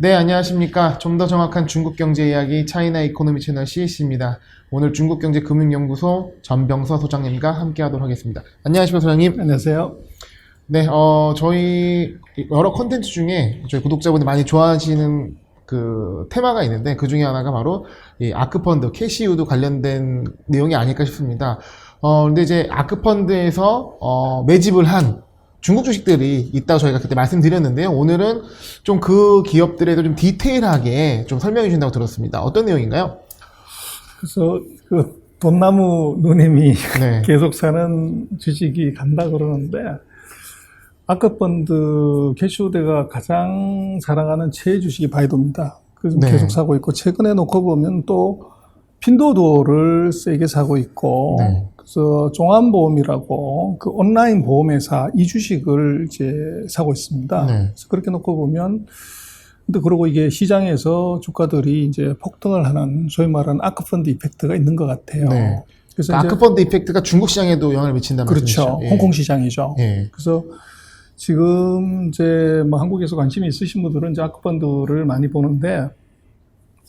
네, 안녕하십니까. 좀 더 정확한 중국 경제 이야기 차이나 이코노미 채널 CEC입니다. 오늘 중국경제금융연구소 전병서 소장님과 함께 하도록 하겠습니다. 안녕하십니까, 소장님. 안녕하세요. 네, 저희 여러 콘텐츠 중에 저희 구독자분들 많이 좋아하시는 그 테마가 있는데 그 중에 하나가 바로 이 아크펀드, 캐시우드 관련된 내용이 아닐까 싶습니다. 근데 이제 아크펀드에서 매집을 한 중국 주식들이 있다고 저희가 그때 말씀드렸는데요. 오늘은 좀 그 기업들에도 좀 디테일하게 좀 설명해 주신다고 들었습니다. 어떤 내용인가요? 그래서 그 돈나무 누님이 네. 계속 사는 주식이 간다 그러는데 아크펀드 캐시우드가 가장 사랑하는 최애 주식이 바이두입니다. 그래서 네. 계속 사고 있고 최근에 놓고 보면 또 핀도도를 세게 사고 있고 네. 그래서 종안보험이라고 그 온라인 보험회사 이 주식을 이제 사고 있습니다. 네. 그래서 그렇게 놓고 보면 근데 그러고 이게 시장에서 주가들이 이제 폭등을 하는 소위 말하는 아크펀드 이펙트가 있는 것 같아요. 네. 그래서 그러니까 아크펀드 이펙트가 중국 시장에도 영향을 미친다는 그렇죠. 말씀이시죠? 예. 홍콩 시장이죠. 예. 그래서 지금 이제 뭐 한국에서 관심이 있으신 분들은 이제 아크펀드를 많이 보는데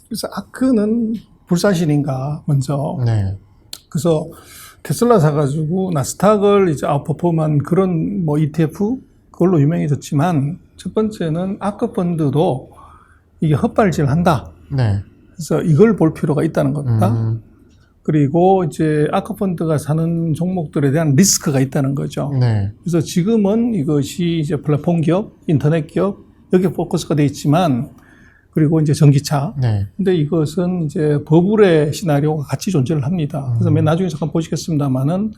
그래서 아크는 불사신인가 먼저. 네. 그래서 테슬라 사가지고 나스닥을 이제 아웃퍼폼한 그런 뭐 ETF 그걸로 유명해졌지만 첫 번째는 아크펀드도 이게 헛발질 한다. 네. 그래서 이걸 볼 필요가 있다는 겁니다. 그리고 이제 아크펀드가 사는 종목들에 대한 리스크가 있다는 거죠. 네. 그래서 지금은 이것이 이제 플랫폼 기업, 인터넷 기업 여기에 포커스가 돼 있지만 그리고 이제 전기차. 네. 근데 이것은 이제 버블의 시나리오가 같이 존재를 합니다. 그래서 맨 나중에 잠깐 보시겠습니다만은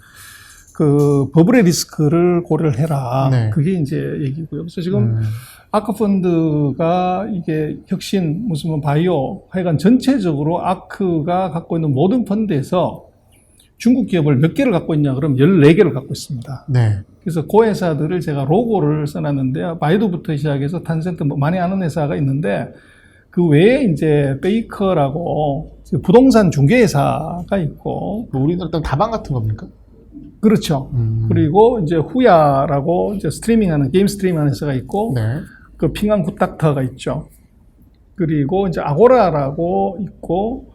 그 버블의 리스크를 고려를 해라. 네. 그게 이제 얘기고요. 그래서 지금 아크펀드가 이게 혁신, 무슨 뭐 바이오, 하여간 전체적으로 아크가 갖고 있는 모든 펀드에서 중국 기업을 몇 개를 갖고 있냐? 그럼 14개를 갖고 있습니다. 네. 그래서 그 회사들을 제가 로고를 써놨는데요. 바이두부터 시작해서 탄센트 뭐 많이 아는 회사가 있는데 그 외에 이제 베이커라고 부동산 중개회사가 있고 뭐 우리나라 따면 다방 같은 겁니까? 그렇죠. 그리고 이제 후야라고 이제 스트리밍하는 게임 스트리밍하는 회사가 있고 네. 그 핑안 굿닥터가 있죠. 그리고 이제 아고라라고 있고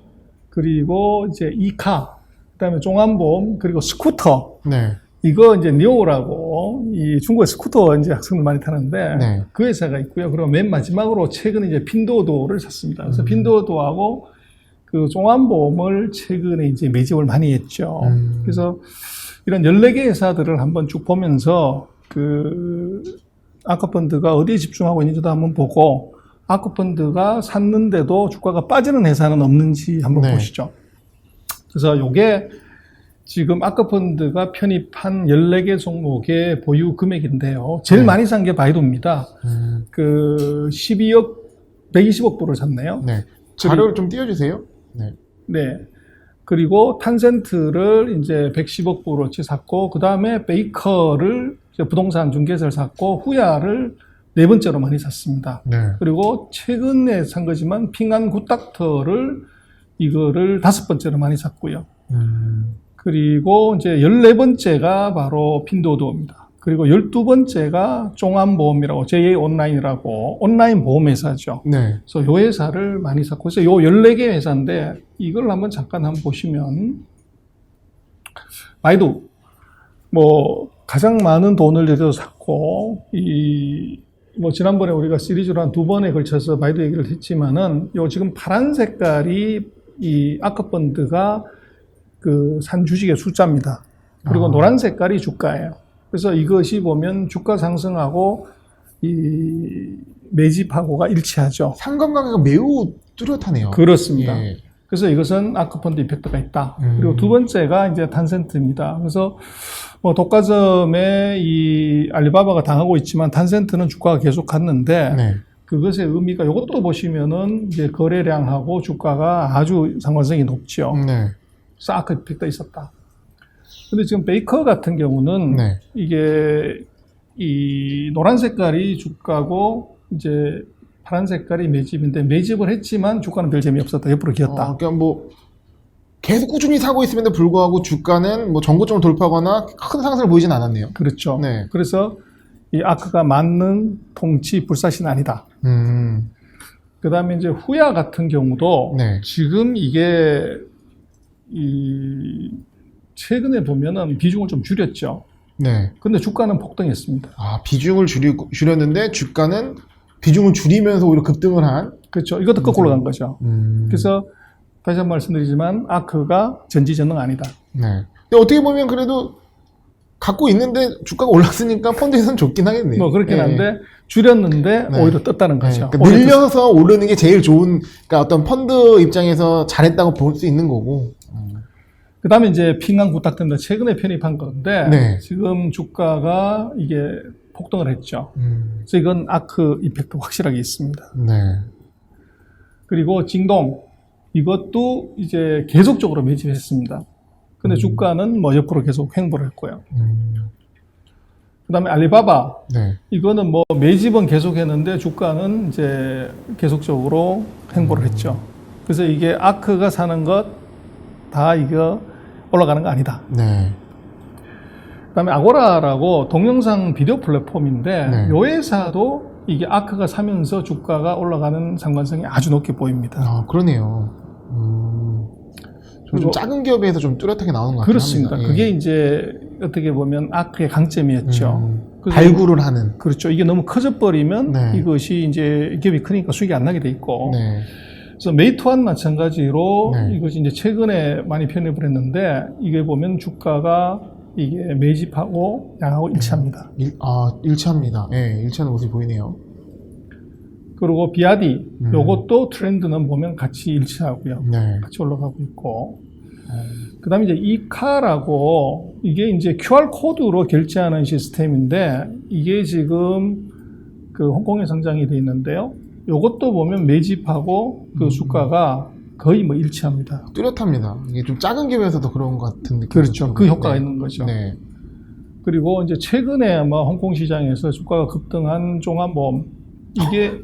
그리고 이제 이카 그다음에 종안보험 그리고 스쿠터 네. 이거 이제 니오라고 이 중국의 스쿠터 이제 학생들 많이 타는데 네. 그 회사가 있고요. 그리고 맨 마지막으로 최근에 이제 핀도도를 샀습니다. 그래서 핀도도하고 그 종안보험을 최근에 이제 매집을 많이 했죠. 그래서 이런 14개 회사들을 한번 쭉 보면서 그 아크펀드가 어디에 집중하고 있는지도 한번 보고 아크펀드가 샀는데도 주가가 빠지는 회사는 없는지 한번 네. 보시죠. 그래서 요게 지금 아크펀드가 편입한 14개 종목의 보유 금액인데요. 제일 많이 산 게 바이두입니다. 그 120억 불을 샀네요. 네. 자료를 좀 띄워주세요. 네. 네. 그리고 탄센트를 이제 110억 불어치 샀고, 그 다음에 베이커를 이제 부동산 중개사를 샀고, 후야를 네 번째로 많이 샀습니다. 네. 그리고 최근에 산 거지만 핑안 굿닥터를 이거를 다섯 번째로 많이 샀고요. 그리고 이제 14번째가 바로 핀도도입니다. 그리고 12번째가 종안보험이라고 JA 온라인이라고 온라인 보험회사죠. 네. 그래서 요 회사를 많이 샀고 그래서 요 14개 회사인데 이걸 한번 잠깐 한번 보시면 바이두 뭐 가장 많은 돈을 들여서 샀고 이 뭐 지난번에 우리가 시리즈로 한 2번에 걸쳐서 바이두 얘기를 했지만은 요 지금 파란 색깔이 이 아크펀드가 그 산 주식의 숫자입니다. 그리고 노란 색깔이 주가예요. 그래서 이것이 보면 주가 상승하고 이 매집하고가 일치하죠. 상관관계가 매우 뚜렷하네요. 그렇습니다. 예. 그래서 이것은 아크펀드 이펙트가 있다. 그리고 두 번째가 이제 탄센트입니다. 그래서 뭐 독과점에 이 알리바바가 당하고 있지만 탄센트는 주가가 계속 갔는데 네. 그것의 의미가 이것도 보시면은 이제 거래량하고 주가가 아주 상관성이 높죠. 네. 그래서 아크 이펙트가 있었다. 근데 지금 베이커 같은 경우는 네. 이게 이 노란 색깔이 주가고 이제 파란 색깔이 매집인데 매집을 했지만 주가는 별 재미없었다. 옆으로 기었다. 그러니까 뭐 계속 꾸준히 사고 있음에도 불구하고 주가는 뭐 전고점을 돌파하거나 큰 상승을 보이진 않았네요. 그렇죠. 네. 그래서 이 아크가 맞는 통치 불사신 아니다. 그 다음에 이제 후야 같은 경우도 네. 지금 이게 최근에 보면은 비중을 좀 줄였죠. 네. 근데 주가는 폭등했습니다. 아, 비중을 줄였는데 주가는 비중을 줄이면서 오히려 급등을 한. 그렇죠. 이것도 거꾸로 간 거죠. 음. 그래서 다시 한번 말씀드리지만 아크가 전지전능 아니다. 네. 근데 어떻게 보면 그래도 갖고 있는데 주가가 올랐으니까 펀드에서는 좋긴 하겠네요. 뭐 그렇긴 네. 한데 줄였는데 네. 오히려 떴다는 네. 거죠. 그러니까 늘려서 오르는 게 제일 좋은, 그러니까 어떤 펀드 입장에서 잘했다고 볼 수 있는 거고. 그 다음에 이제 핑한 구탁된다. 최근에 편입한 건데 네. 지금 주가가 이게 폭등을 했죠. 그래서 이건 아크 이펙트 확실하게 있습니다. 네. 그리고 징동 이것도 이제 계속적으로 매집했습니다. 근데 주가는 뭐 옆으로 계속 횡보를 했고요. 그 다음에 알리바바 네. 이거는 뭐 매집은 계속했는데 주가는 이제 계속적으로 횡보를 했죠. 그래서 이게 아크가 사는 것 다 이거 올라가는 거 아니다. 네. 그 다음에 아고라라고 동영상 비디오 플랫폼인데 네. 요 회사도 이게 아크가 사면서 주가가 올라가는 상관성이 아주 높게 보입니다. 아, 그러네요. 좀 그리고- 작은 기업에서 좀 뚜렷하게 나오는 것 같아요. 그렇습니다. 그게 이제 어떻게 보면 아크의 강점이었죠. 그래서 발굴을 하는. 그렇죠. 이게 너무 커져버리면 네. 이것이 이제 기업이 크니까 수익이 안 나게 돼 있고. 네. 그래서 메이투한 마찬가지로 네. 이것이 이제 최근에 많이 편입을 했는데 이게 보면 주가가 이게 매집하고 양하고 일치합니다. 일치합니다. 예, 일치하는 모습이 보이네요. 그리고 비아디 요것도 트렌드는 보면 같이 일치하고요. 네. 같이 올라가고 있고. 그 다음에 이제 이카라고 이게 이제 QR 코드로 결제하는 시스템인데 이게 지금 그 홍콩에 상장이 돼 있는데요. 요것도 보면 매집하고 그 주가가 거의 뭐 일치합니다. 뚜렷합니다. 이게 좀 작은 기업에서도 그런 것 같은 느낌. 그렇죠. 그 효과가 있는 거죠. 네. 그리고 이제 최근에 아마 홍콩 시장에서 주가가 급등한 종합보험 이게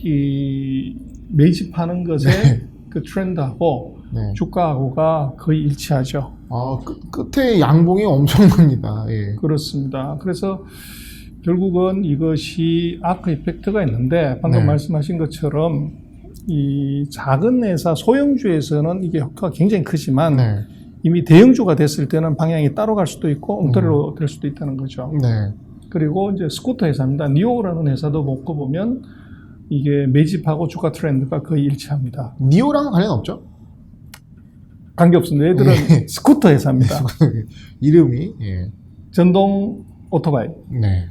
이 매집하는 것의 그 트렌드하고 네. 주가하고가 거의 일치하죠. 끝에 양봉이 엄청납니다. 예. 그렇습니다. 그래서 결국은 이것이 아크 이펙트가 있는데 방금 네. 말씀하신 것처럼 이 작은 회사 소형주에서는 이게 효과가 굉장히 크지만 네. 이미 대형주가 됐을 때는 방향이 따로 갈 수도 있고 엉터리로 될 수도 있다는 거죠. 네. 그리고 이제 스쿠터 회사입니다. 니오라는 회사도 먹고 보면 이게 매집하고 주가 트렌드가 거의 일치합니다. 니오랑은 관련 없죠? 관계없습니다. 얘들은 스쿠터 회사입니다. 이름이. 예. 전동 오토바이. 네.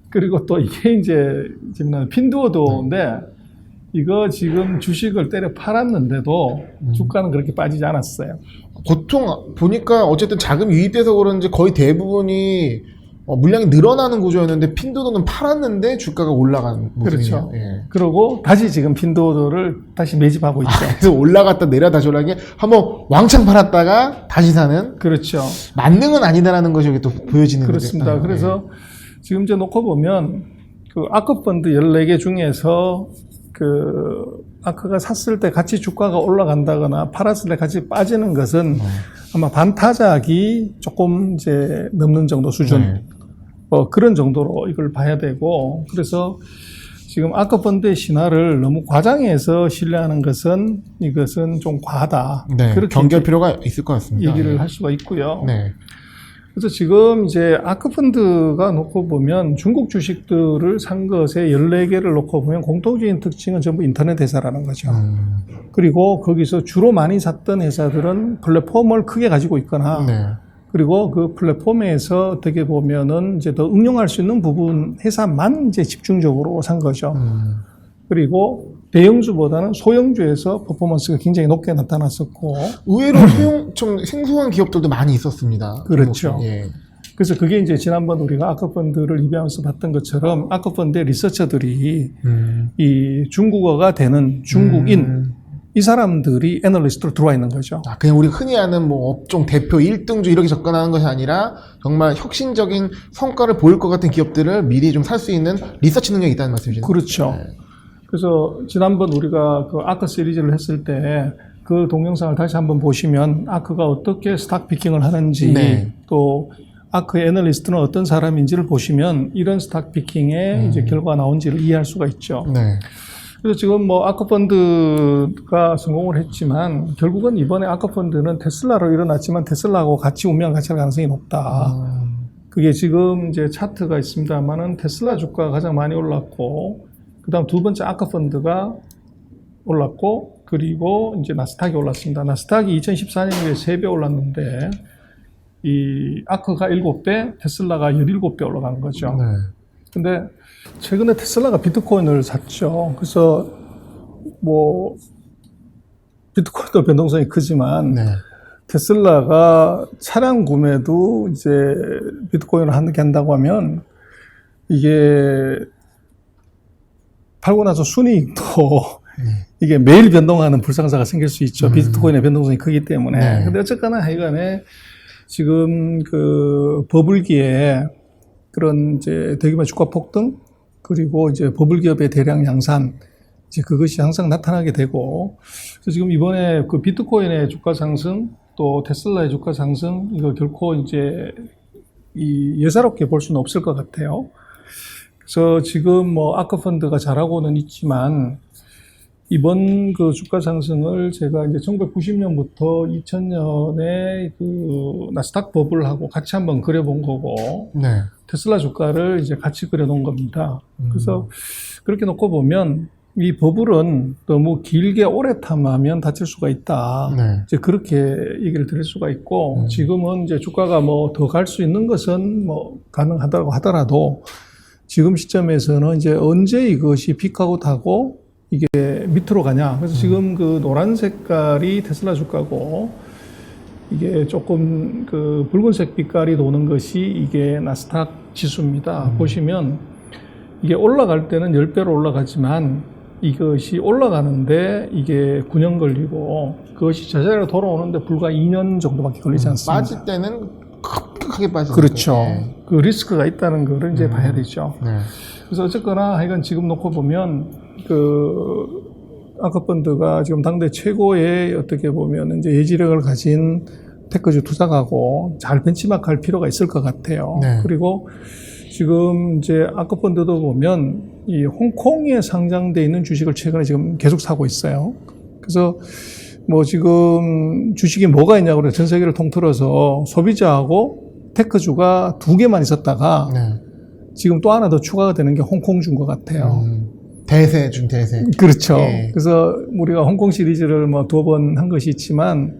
그리고 또 이게 이제 지금 핀두오도인데 이거 지금 주식을 때려 팔았는데도 주가는 그렇게 빠지지 않았어요. 보통 보니까 어쨌든 자금이 유입돼서 그런지 거의 대부분이 물량이 늘어나는 구조였는데 핀도도는 팔았는데 주가가 올라간 모습이네요. 그렇죠. 예. 그리고 다시 지금 핀두오도를 다시 매집하고 있죠. 그래서 올라갔다 내려 다시 올라간 게 한번 왕창 팔았다가 다시 사는 그렇죠. 만능은 아니다라는 것이 여기 또 보여지는 그렇습니다. 거죠. 그래서 지금 이제 놓고 보면 그 아크펀드 14개 중에서 그 아크가 샀을 때 같이 주가가 올라간다거나 팔았을 때 같이 빠지는 것은 아마 반타작이 조금 이제 넘는 정도 수준. 네. 그런 정도로 이걸 봐야 되고, 그래서 지금 아크펀드의 신화를 너무 과장해서 신뢰하는 것은 이것은 좀 과하다. 네. 그렇게 경계할 필요가 있을 것 같습니다. 얘기를 예. 할 수가 있고요. 네. 그래서 지금 이제 아크펀드가 놓고 보면 중국 주식들을 산 것에 14개를 놓고 보면 공통적인 특징은 전부 인터넷 회사라는 거죠. 그리고 거기서 주로 많이 샀던 회사들은 플랫폼을 크게 가지고 있거나 네. 그리고 그 플랫폼에서 어떻게 보면은 이제 더 응용할 수 있는 부분 회사만 이제 집중적으로 산 거죠. 그리고 대형주보다는 소형주에서 퍼포먼스가 굉장히 높게 나타났었고. 의외로 좀 생소한 기업들도 많이 있었습니다. 그렇죠. 예. 그래서 그게 이제 지난번 우리가 아크펀드를 리뷰하면서 봤던 것처럼 아크펀드의 리서처들이 이 중국어가 되는 중국인 이 사람들이 애널리스트로 들어와 있는 거죠. 그냥 우리 흔히 아는 뭐 업종 대표 1등주 이렇게 접근하는 것이 아니라 정말 혁신적인 성과를 보일 것 같은 기업들을 미리 좀 살 수 있는 리서치 능력이 있다는 말씀이시죠? 그렇죠. 네. 그래서 지난번 우리가 그 아크 시리즈를 했을 때 그 동영상을 다시 한번 보시면 아크가 어떻게 스탁 피킹을 하는지 네. 또 아크의 애널리스트는 어떤 사람인지를 보시면 이런 스탁 피킹의 이제 결과가 나온지를 이해할 수가 있죠. 네. 그래서 지금 뭐 아크펀드가 성공을 했지만 결국은 이번에 아크펀드는 테슬라로 일어났지만 테슬라하고 같이 운명 같이 할 가능성이 높다. 그게 지금 이제 차트가 있습니다만은 테슬라 주가가 가장 많이 올랐고, 그 다음 두 번째 아크펀드가 올랐고, 그리고 이제 나스닥이 올랐습니다. 나스닥이 2014년에 3배 올랐는데, 이 아크가 7배, 테슬라가 17배 올라간 거죠. 네. 근데 최근에 테슬라가 비트코인을 샀죠. 그래서 뭐 비트코인도 변동성이 크지만 네. 테슬라가 차량 구매도 이제 비트코인을 한다고 하면 이게 팔고 나서 순이익도 이게 매일 변동하는 불상사가 생길 수 있죠. 비트코인의 변동성이 크기 때문에. 네. 근데 어쨌거나 하여간에 지금 그 버블기에 그런 이제 대규모 주가 폭등, 그리고 이제 버블 기업의 대량 양산, 이제 그것이 항상 나타나게 되고, 그래서 지금 이번에 그 비트코인의 주가 상승, 또 테슬라의 주가 상승, 이거 결코 이제 이 예사롭게 볼 수는 없을 것 같아요. 그래서 지금 뭐 아크펀드가 잘하고는 있지만, 이번 그 주가 상승을 제가 이제 1990년부터 2000년에 그 나스닥 버블하고 같이 한번 그려본 거고, 네. 테슬라 주가를 이제 같이 그려놓은 겁니다. 그래서 그렇게 놓고 보면 이 버블은 너무 길게 오래 탐하면 다칠 수가 있다. 네. 이제 그렇게 얘기를 드릴 수가 있고, 지금은 이제 주가가 뭐 더 갈 수 있는 것은 뭐 가능하다고 하더라도 지금 시점에서는 이제 언제 이것이 픽아웃 하고 이게 밑으로 가냐. 그래서 지금 그 노란 색깔이 테슬라 주가고, 이게 조금 그 붉은색 빛깔이 도는 것이 이게 나스닥 지수입니다. 보시면 이게 올라갈 때는 10배로 올라가지만 이것이 올라가는데 이게 9년 걸리고, 그것이 제자리로 돌아오는데 불과 2년 정도밖에 걸리지 않습니다. 빠질 때는 크게 빠지는 그렇죠. 거예요. 그 리스크가 있다는 거를 이제 봐야 되죠. 네. 그래서 어쨌거나 하여간 지금 놓고 보면 그 아크펀드가 지금 당대 최고의 어떻게 보면 이제 예지력을 가진 테크주 투자가고 잘 벤치마크할 필요가 있을 것 같아요. 네. 그리고 지금 이제 아크펀드도 보면 이 홍콩에 상장돼 있는 주식을 최근에 지금 계속 사고 있어요. 그래서 뭐 지금 주식이 뭐가 있냐고 그래 전 세계를 통틀어서 소비자하고 테크주가 2개만 있었다가 네. 지금 또 하나 더 추가가 되는 게 홍콩주인 것 같아요. 대세 중 대세. 그렇죠. 예. 그래서 우리가 홍콩 시리즈를 뭐 2번 한 것이 있지만,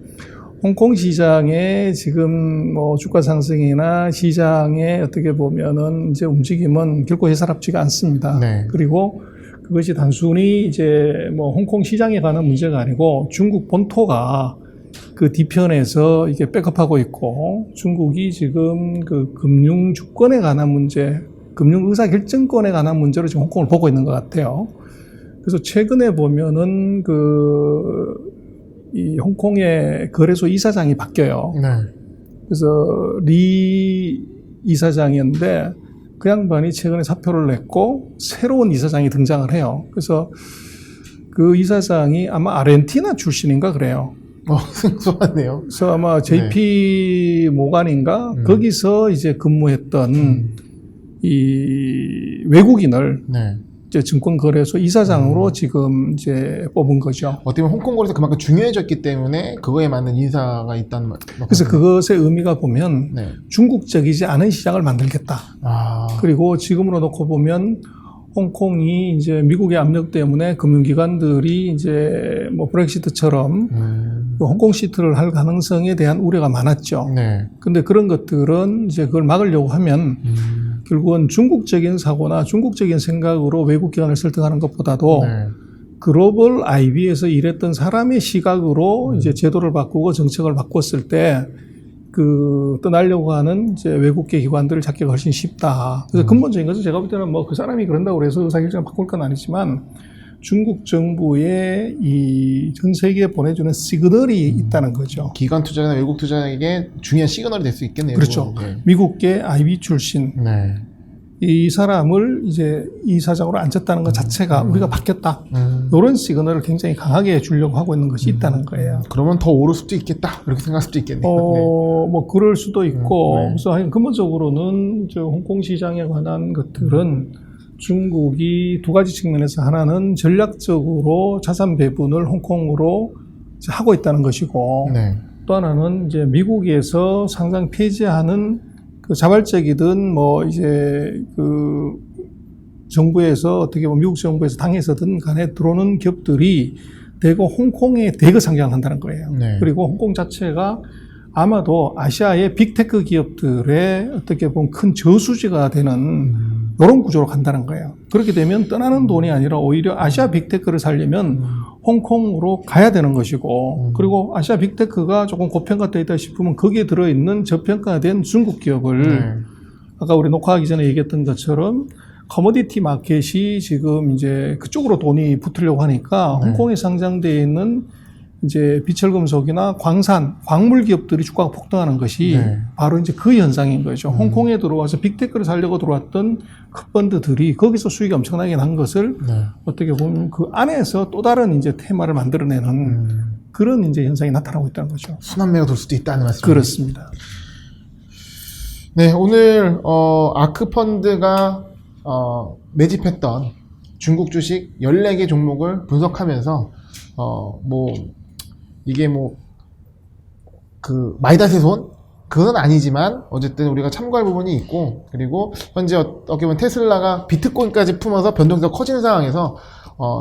홍콩 시장의 지금 뭐 주가 상승이나 시장의 어떻게 보면은 이제 움직임은 결코 예사롭지가 않습니다. 네. 그리고 그것이 단순히 이제 뭐 홍콩 시장에 관한 문제가 아니고 중국 본토가 그 뒤편에서 이게 백업하고 있고, 중국이 지금 그 금융 주권에 관한 문제, 금융 의사 결정권에 관한 문제로 지금 홍콩을 보고 있는 것 같아요. 그래서 최근에 보면은 이 홍콩의 거래소 이사장이 바뀌어요. 네. 그래서 리 이사장이었는데 그 양반이 최근에 사표를 냈고 새로운 이사장이 등장을 해요. 그래서 그 이사장이 아마 아르헨티나 출신인가 그래요. 생소하네요. 그래서 아마 JP 모간인가 거기서 이제 근무했던 이 외국인을 네. 이제 증권거래소 이사장으로 지금 이제 뽑은 거죠. 어떻게 보면 홍콩 거래소 그만큼 중요해졌기 때문에 그거에 맞는 인사가 있다는 말. 그래서 그것의 의미가 보면 네. 중국적이지 않은 시장을 만들겠다. 아. 그리고 지금으로 놓고 보면 홍콩이 이제 미국의 압력 때문에 금융기관들이 이제 뭐 브렉시트처럼 그 홍콩 시트를 할 가능성에 대한 우려가 많았죠. 네. 근데 그런 것들은 이제 그걸 막으려고 하면 결국은 중국적인 사고나 중국적인 생각으로 외국 기관을 설득하는 것보다도 네. 글로벌 IB에서 일했던 사람의 시각으로 이제 제도를 바꾸고 정책을 바꿨을 때 그 떠나려고 하는 이제 외국계 기관들을 잡기가 훨씬 쉽다. 그래서 근본적인 것은 제가 볼 때는 뭐 그 사람이 그런다고 해서 의사결정을 바꿀 건 아니지만 중국 정부의 이 전 세계에 보내주는 시그널이 있다는 거죠. 기관 투자나 외국 투자에게 중요한 시그널이 될 수 있겠네요. 그렇죠. 네. 미국계 IB 출신 네. 이 사람을 이제 이사장으로 앉혔다는 것 자체가 우리가 바뀌었다. 이런 시그널을 굉장히 강하게 주려고 하고 있는 것이 있다는 거예요. 그러면 더 오를 수도 있겠다. 이렇게 생각할 수도 있겠네요. 뭐 그럴 수도 있고, 네. 그래서 근본적으로는 저 홍콩 시장에 관한 것들은 중국이 두 가지 측면에서 하나는 전략적으로 자산 배분을 홍콩으로 이제 하고 있다는 것이고 네. 또 하나는 이제 미국에서 상장 폐지하는 그 자발적이든 뭐 이제 그 정부에서 어떻게 보면 미국 정부에서 당에서든 간에 들어오는 기업들이 대거 홍콩에 대거 상장한다는 거예요. 네. 그리고 홍콩 자체가 아마도 아시아의 빅테크 기업들의 어떻게 보면 큰 저수지가 되는 이런 구조로 간다는 거예요. 그렇게 되면 떠나는 돈이 아니라 오히려 아시아 빅테크를 살리면 홍콩으로 가야 되는 것이고, 그리고 아시아 빅테크가 조금 고평가되어 있다 싶으면 거기에 들어있는 저평가된 중국 기업을 네. 아까 우리 녹화하기 전에 얘기했던 것처럼 커머디티 마켓이 지금 이제 그쪽으로 돈이 붙으려고 하니까 네. 홍콩에 상장되어 있는 이제 비철금속이나 광산, 광물 기업들이 주가가 폭등하는 것이 네. 바로 이제 그 현상인 거죠. 홍콩에 들어와서 빅테크를 살려고 들어왔던 큰 펀드들이 거기서 수익이 엄청나게 난 것을 네. 어떻게 보면 그 안에서 또 다른 이제 테마를 만들어내는 그런 이제 현상이 나타나고 있다는 거죠. 순환매가 돌 수도 있다는 말씀이죠. 그렇습니다. 네, 오늘 아크펀드가 매집했던 중국 주식 14개 종목을 분석하면서 뭐 이게 뭐 그 마이닷의 손? 그건 아니지만 어쨌든 우리가 참고할 부분이 있고, 그리고 현재 어떻게 보면 테슬라가 비트코인까지 품어서 변동성이 커지는 상황에서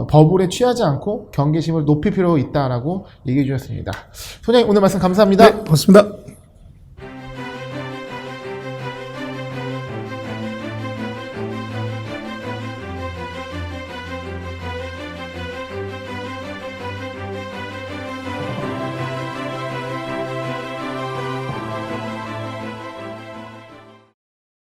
버블에 취하지 않고 경계심을 높일 필요가 있다라고 얘기해 주셨습니다. 소장님 오늘 말씀 감사합니다. 네, 고맙습니다.